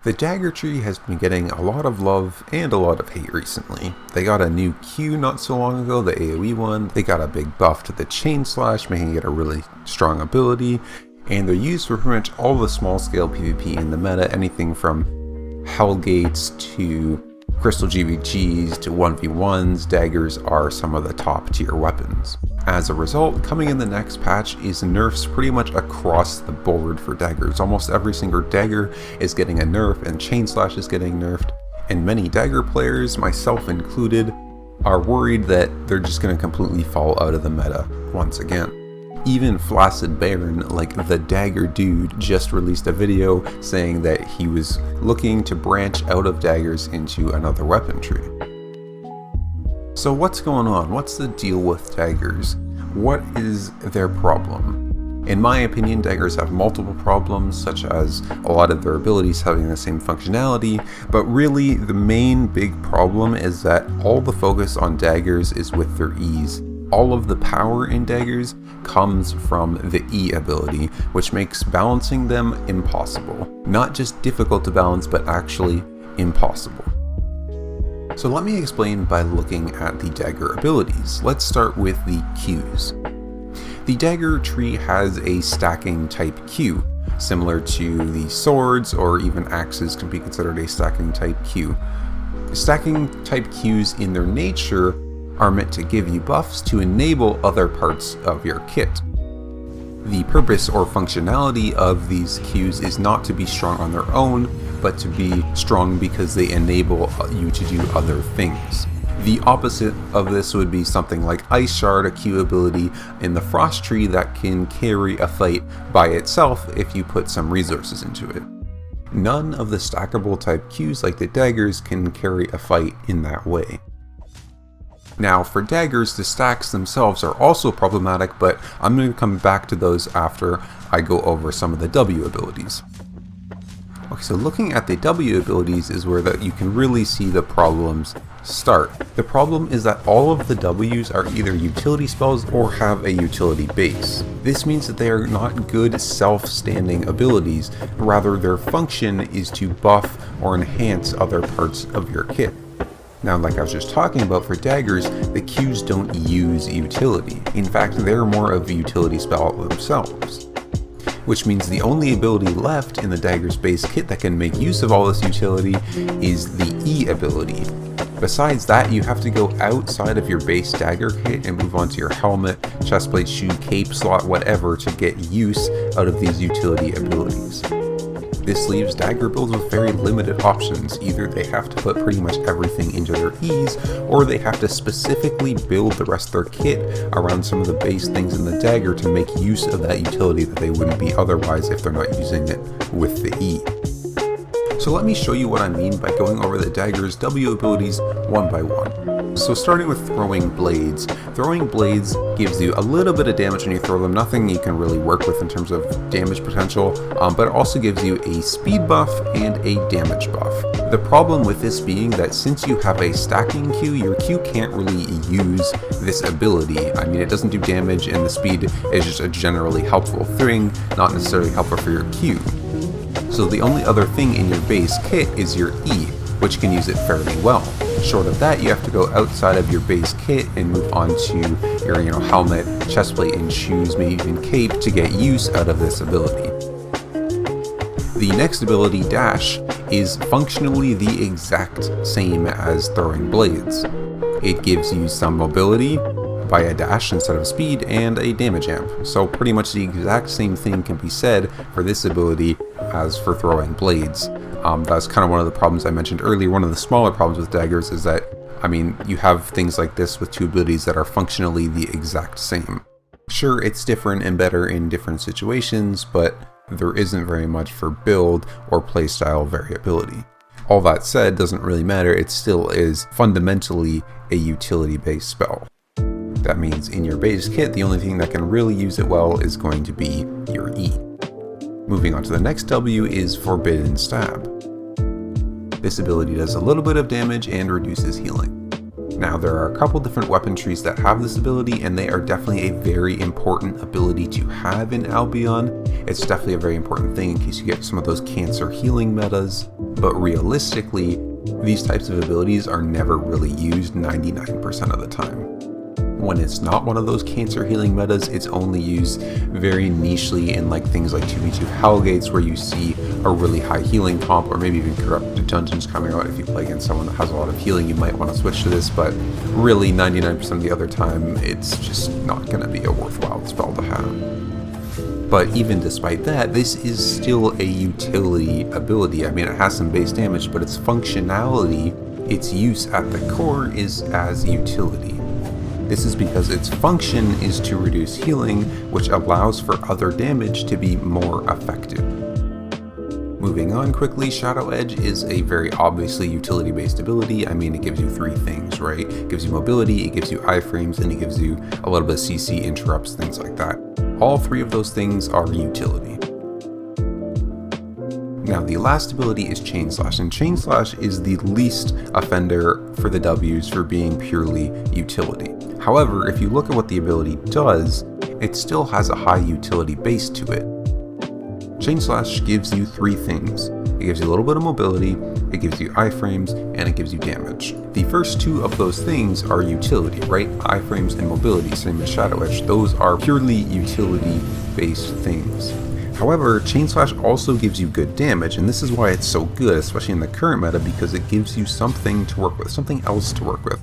The Dagger tree has been getting a lot of love and a lot of hate recently. They got a new Q not so long ago, the AoE one. They got a big buff to the chain slash, making it a really strong ability. And they're used for pretty much all the small scale PvP in the meta, anything from Hellgates to Crystal GVGs to 1v1s. Daggers are some of the top tier weapons. As a result, coming in the next patch is nerfs pretty much across the board for daggers. Almost every single dagger is getting a nerf, and chain slash is getting nerfed, and many dagger players, myself included, are worried that they're just going to completely fall out of the meta once again. Even Flaccid Baron, like the Dagger dude, just released a video saying that he was looking to branch out of daggers into another weapon tree. So what's going on? What's the deal with daggers? What is their problem? In my opinion, daggers have multiple problems, such as a lot of their abilities having the same functionality, but really the main big problem is that all the focus on daggers is with their E's. All of the power in daggers comes from the E ability, which makes balancing them impossible. Not just difficult to balance, but actually impossible. So let me explain by looking at the dagger abilities. Let's start with the Qs. The dagger tree has a stacking type Q, similar to the swords or even axes can be considered a stacking type Q. Stacking type Qs in their nature are meant to give you buffs to enable other parts of your kit. The purpose or functionality of these Qs is not to be strong on their own, but to be strong because they enable you to do other things. The opposite of this would be something like Ice Shard, a Q ability in the Frost tree that can carry a fight by itself if you put some resources into it. None of the stackable type Qs like the daggers can carry a fight in that way. Now for daggers, the stacks themselves are also problematic, but I'm going to come back to those after I go over some of the W abilities. Okay, so looking at the W abilities is where you can really see the problems start. The problem is that all of the Ws are either utility spells or have a utility base. This means that they are not good self-standing abilities, rather their function is to buff or enhance other parts of your kit. Now, like I was just talking about for daggers, the Qs don't use utility. In fact, they're more of a utility spell themselves. Which means the only ability left in the dagger's base kit that can make use of all this utility is the E ability. Besides that, you have to go outside of your base dagger kit and move on to your helmet, chestplate, shoe, cape, slot, whatever to get use out of these utility abilities. This leaves dagger builds with very limited options. Either they have to put pretty much everything into their E's, or they have to specifically build the rest of their kit around some of the base things in the dagger to make use of that utility that they wouldn't be otherwise if they're not using it with the E. So let me show you what I mean by going over the dagger's W abilities one by one. So starting with throwing blades. Throwing blades gives you a little bit of damage when you throw them, nothing you can really work with in terms of damage potential, but it also gives you a speed buff and a damage buff. The problem with this being that since you have a stacking Q, your Q can't really use this ability. I mean, it doesn't do damage and the speed is just a generally helpful thing, not necessarily helpful for your Q. So the only other thing in your base kit is your E, which can use it fairly well. Short of that, you have to go outside of your base kit and move on to your helmet, chestplate, and shoes, maybe even cape to get use out of this ability. The next ability, Dash, is functionally the exact same as throwing blades. It gives you some mobility by a dash instead of speed and a damage amp. So pretty much the exact same thing can be said for this ability as for throwing blades. That's kind of one of the problems I mentioned earlier. One of the smaller problems with daggers is that, I mean, you have things like this with two abilities that are functionally the exact same. Sure, it's different and better in different situations, but there isn't very much for build or playstyle variability. All that said, doesn't really matter, it still is fundamentally a utility-based spell. That means in your base kit, the only thing that can really use it well is going to be your E. Moving on to the next W is Forbidden Stab. This ability does a little bit of damage and reduces healing. Now, there are a couple different weapon trees that have this ability, and they are definitely a very important ability to have in Albion. It's definitely a very important thing in case you get some of those cancer healing metas. but realistically, these types of abilities are never really used 99% of the time. When it's not one of those cancer healing metas, it's only used very nichely in like things like 2v2 Hellgates, where you see a really high healing comp, or maybe even corrupted dungeons coming out. If you play against someone that has a lot of healing, you might want to switch to this, but really 99% of the other time, it's just not going to be a worthwhile spell to have. But even despite that, this is still a utility ability. I mean, it has some base damage, but its functionality, its use at the core is as utility. This is because its function is to reduce healing, which allows for other damage to be more effective. Moving on quickly, Shadow Edge is a very obviously utility-based ability. I mean, it gives you 3 things, right? It gives you mobility, it gives you iframes, and it gives you a little bit of CC interrupts, things like that. All 3 of those things are utility. Now, the last ability is Chain Slash, and Chain Slash is the least offender for the W's for being purely utility. However, if you look at what the ability does, it still has a high utility base to it. Chain Slash gives you 3 things. It gives you a little bit of mobility, it gives you iframes, and it gives you damage. The first 2 of those things are utility, right? Iframes and mobility, same as Shadow Edge. Those are purely utility-based things. However, Chain Slash also gives you good damage, and this is why it's so good, especially in the current meta, because it gives you something to work with, something else to work with.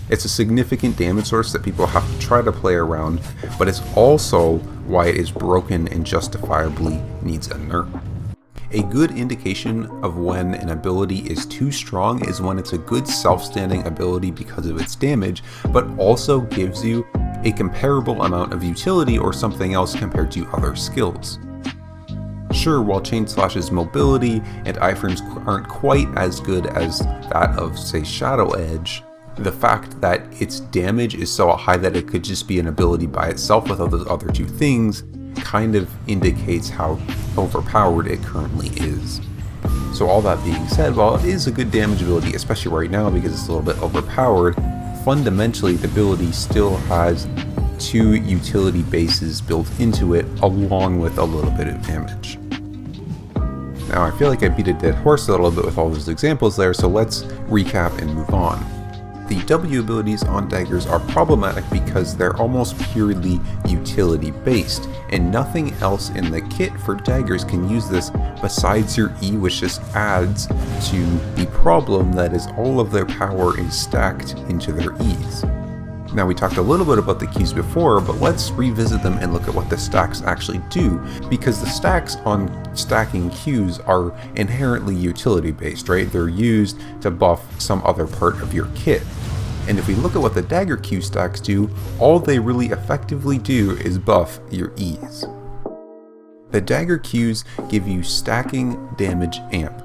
It's a significant damage source that people have to try to play around, but it's also why it is broken and justifiably needs a nerf. A good indication of when an ability is too strong is when it's a good self-standing ability because of its damage, but also gives you a comparable amount of utility or something else compared to other skills. Sure, while Chain Slash's mobility and iframes aren't quite as good as that of, say, Shadow Edge, the fact that its damage is so high that it could just be an ability by itself without those other 2 things kind of indicates how overpowered it currently is. So all that being said, while it is a good damage ability, especially right now because it's a little bit overpowered, fundamentally the ability still has 2 utility bases built into it along with a little bit of damage. Now I feel like I beat a dead horse a little bit with all those examples there, so let's recap and move on. The W abilities on Daggers are problematic because they're almost purely utility based, and nothing else in the kit for Daggers can use this besides your E, which just adds to the problem that is all of their power is stacked into their E's. Now, we talked a little bit about the Qs before, but let's revisit them and look at what the stacks actually do, because the stacks on stacking Qs are inherently utility based, right? They're used to buff some other part of your kit. And if we look at what the Dagger Q stacks do, all they really effectively do is buff your E's. The Dagger Qs give you stacking damage amp.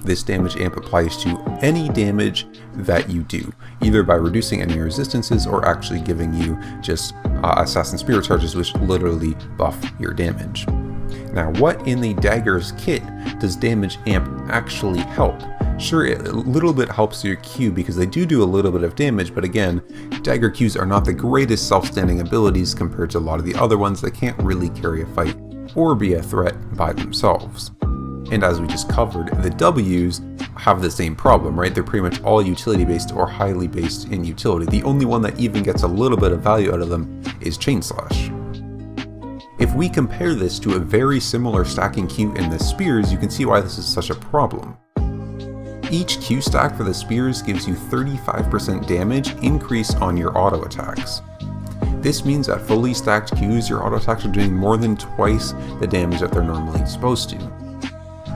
This damage amp applies to any damage that you do, either by reducing any resistances or actually giving you just Assassin Spirit charges, which literally buff your damage. Now, what in the Daggers kit does damage amp actually help? Sure, it a little bit helps your Q because they do a little bit of damage, but again, Dagger Qs are not the greatest self-standing abilities compared to a lot of the other ones that can't really carry a fight or be a threat by themselves. And as we just covered, the W's have the same problem, right? They're pretty much all utility based or highly based in utility. The only one that even gets a little bit of value out of them is Chain Slash. If we compare this to a very similar stacking Q in the Spears, you can see why this is such a problem. Each Q stack for the Spears gives you 35% damage increase on your auto attacks. This means that fully stacked Qs, your auto attacks are doing more than twice the damage that they're normally supposed to.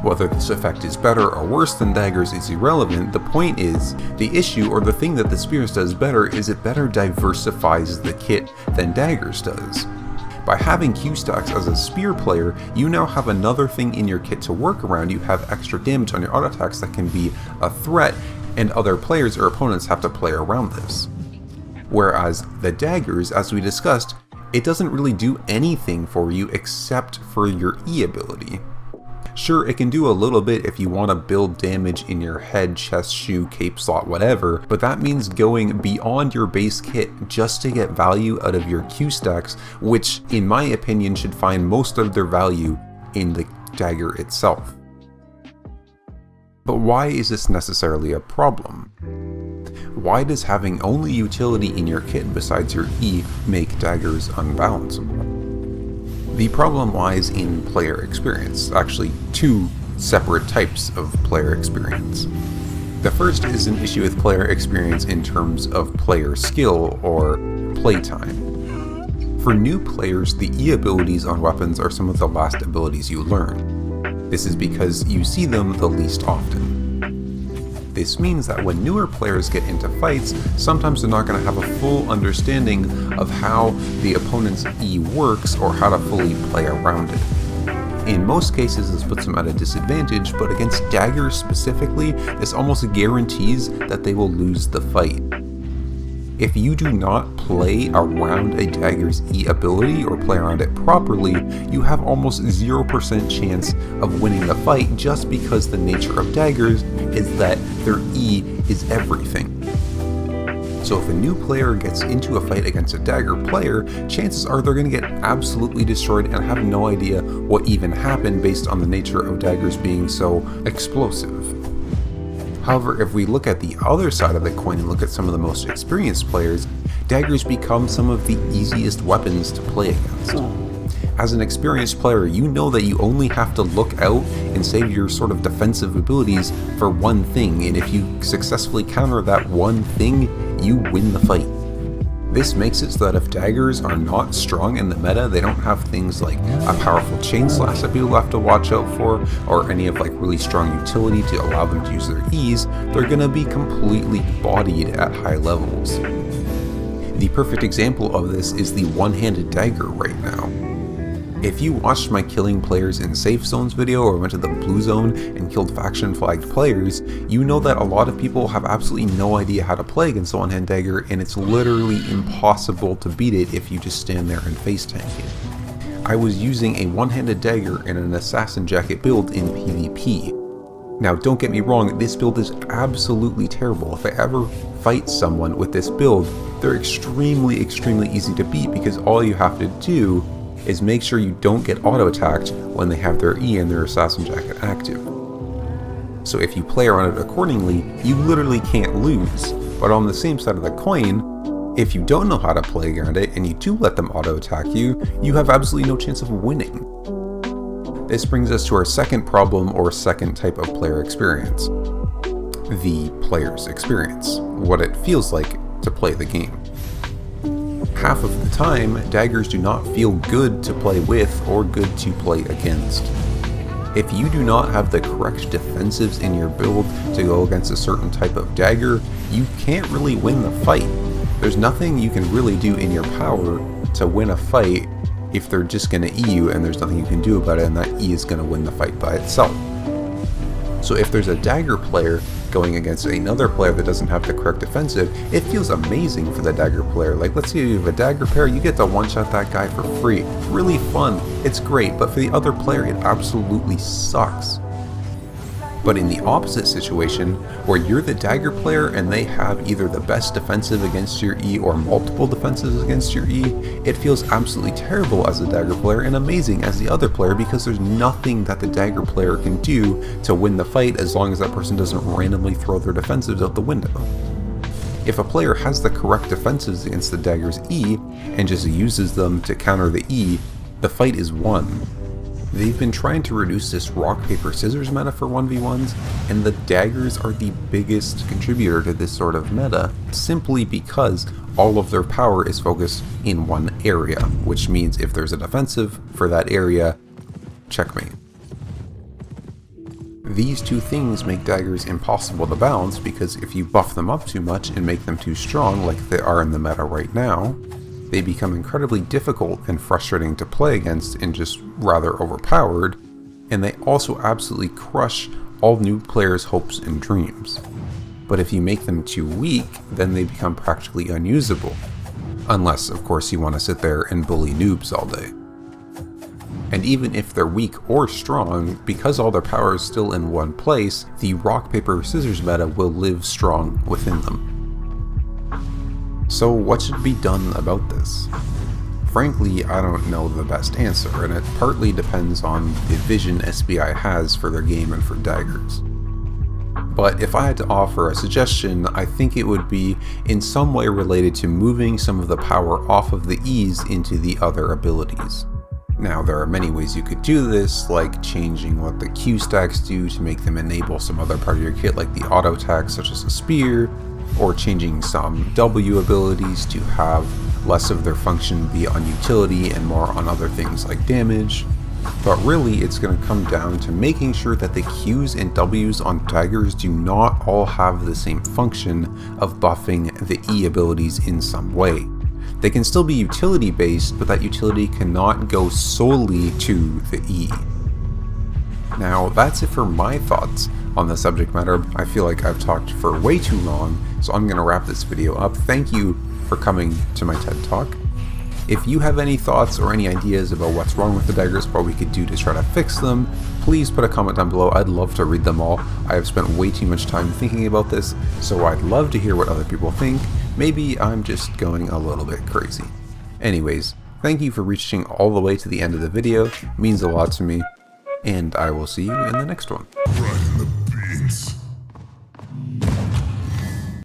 Whether this effect is better or worse than Daggers is irrelevant. The point is, the issue or the thing that the Spears does better is it better diversifies the kit than Daggers does. By having Q stacks as a Spear player, you now have another thing in your kit to work around. You have extra damage on your auto attacks that can be a threat, and other players or opponents have to play around this. Whereas the Daggers, as we discussed, it doesn't really do anything for you except for your E ability. Sure, it can do a little bit if you want to build damage in your head, chest, shoe, cape slot, whatever, but that means going beyond your base kit just to get value out of your Q stacks, which in my opinion should find most of their value in the Dagger itself. But why is this necessarily a problem? Why does having only utility in your kit besides your E make daggers unbalanceable? The problem lies in player experience, actually two separate types of player experience. The first is an issue with player experience in terms of player skill or playtime. For new players, the E abilities on weapons are some of the last abilities you learn. This is because you see them the least often. This means that when newer players get into fights, sometimes they're not going to have a full understanding of how the opponent's E works or how to fully play around it. In most cases, this puts them at a disadvantage, but against daggers specifically, this almost guarantees that they will lose the fight. If you do not play around a dagger's E ability or play around it properly, you have almost 0% chance of winning the fight just because the nature of daggers is that their E is everything. So if a new player gets into a fight against a dagger player, chances are they're going to get absolutely destroyed and have no idea what even happened based on the nature of daggers being so explosive. However, if we look at the other side of the coin and look at some of the most experienced players, daggers become some of the easiest weapons to play against. As an experienced player, you know that you only have to look out and save your sort of defensive abilities for one thing, and if you successfully counter that one thing, you win the fight. This makes it so that if daggers are not strong in the meta, they don't have things like a powerful chain slash that people have to watch out for, or any of like really strong utility to allow them to use their E's, they're gonna be completely bodied at high levels. The perfect example of this is the one-handed dagger right now. If you watched my killing players in safe zones video or went to the blue zone and killed faction flagged players, you know that a lot of people have absolutely no idea how to play against the one-hand dagger, and it's literally impossible to beat it if you just stand there and face tank it. I was using a one-handed dagger in an assassin jacket build in PvP. Now don't get me wrong, this build is absolutely terrible. If I ever fight someone with this build, they're extremely easy to beat because all you have to do is make sure you don't get auto-attacked when they have their E and their assassin jacket active. So if you play around it accordingly, you literally can't lose. But on the same side of the coin, if you don't know how to play around it and you do let them auto-attack you, you have absolutely no chance of winning. This brings us to our second problem or second type of player experience. The player's experience. What it feels like to play the game. Half of the time, daggers do not feel good to play with or good to play against. If you do not have the correct defensives in your build to go against a certain type of dagger, you can't really win the fight. There's nothing you can really do in your power to win a fight if they're just going to E you and there's nothing you can do about it, and that E is going to win the fight by itself. So if there's a dagger player going against another player that doesn't have the correct defensive, it feels amazing for the dagger player. Like, let's say you have a dagger pair, you get to one-shot that guy for free. Really fun, it's great, but for the other player it absolutely sucks. But in the opposite situation, where you're the dagger player and they have either the best defensive against your E or multiple defenses against your E, it feels absolutely terrible as a dagger player and amazing as the other player because there's nothing that the dagger player can do to win the fight as long as that person doesn't randomly throw their defensives out the window. If a player has the correct defenses against the dagger's E and just uses them to counter the E, the fight is won. They've been trying to reduce this rock, paper, scissors meta for 1v1s, and the daggers are the biggest contributor to this sort of meta, simply because all of their power is focused in one area, which means if there's a defensive for that area, checkmate. These two things make daggers impossible to balance because if you buff them up too much and make them too strong like they are in the meta right now, they become incredibly difficult and frustrating to play against and just rather overpowered, and they also absolutely crush all new players' hopes and dreams. But if you make them too weak, then they become practically unusable. Unless, of course, you want to sit there and bully noobs all day. And even if they're weak or strong, because all their power is still in one place, the rock, paper, scissors meta will live strong within them. So what should be done about this? Frankly, I don't know the best answer, and it partly depends on the vision SBI has for their game and for daggers. But if I had to offer a suggestion, I think it would be in some way related to moving some of the power off of the E's into the other abilities. Now, there are many ways you could do this, like changing what the Q stacks do to make them enable some other part of your kit, like the auto attacks such as a spear, or changing some W abilities to have less of their function be on utility and more on other things like damage. But really, it's going to come down to making sure that the Qs and Ws on daggers do not all have the same function of buffing the E abilities in some way. They can still be utility based, but that utility cannot go solely to the E. Now, that's it for my thoughts on the subject matter. I feel like I've talked for way too long, so I'm going to wrap this video up. Thank you for coming to my TED Talk. If you have any thoughts or any ideas about what's wrong with the daggers, what we could do to try to fix them, please put a comment down below. I'd love to read them all. I have spent way too much time thinking about this, so I'd love to hear what other people think. Maybe I'm just going a little bit crazy. Anyways, thank you for reaching all the way to the end of the video. It means a lot to me, and I will see you in the next one.